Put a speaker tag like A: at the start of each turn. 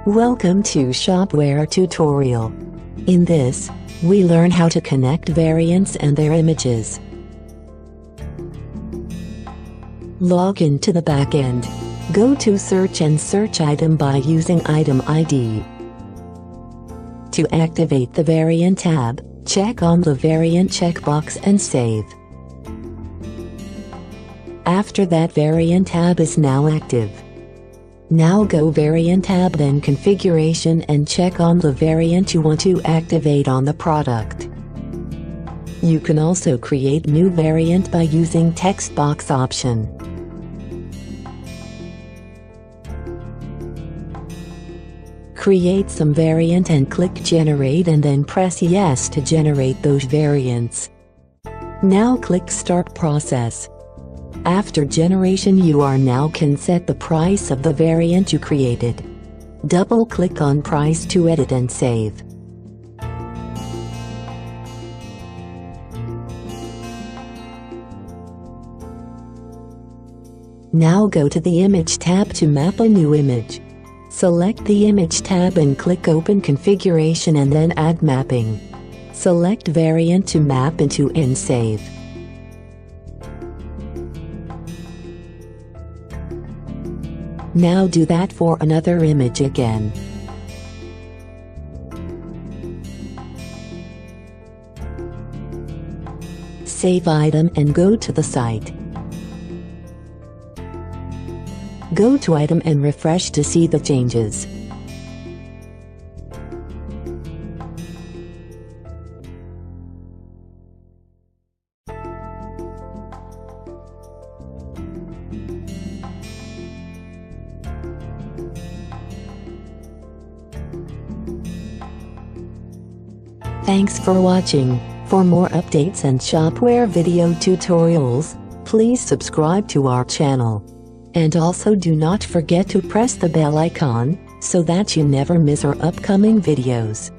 A: Welcome to Shopware tutorial. In this, we learn how to connect variants and their images. Log into the backend. Go to search and search item by using item ID. To activate the variant tab, check on the variant checkbox and save. After that, variant tab is now active. Now go variant tab, then configuration, and check on the variant you want to activate on the product. You can also create new variant by using text box option. Create some variant and click generate, and then press yes to generate those variants. Now click start process. After generation, you now can set the price of the variant you created. Double-click on price to edit and save. Now go to the image tab to map a new image. Select the image tab and click open configuration and then add mapping. Select variant to map into and save. Now do that for another image again. Save item and go to the site. Go to item and refresh to see the changes. Thanks for watching. For more updates and Shopware video tutorials, please subscribe to our channel. And also do not forget to press the bell icon, so that you never miss our upcoming videos.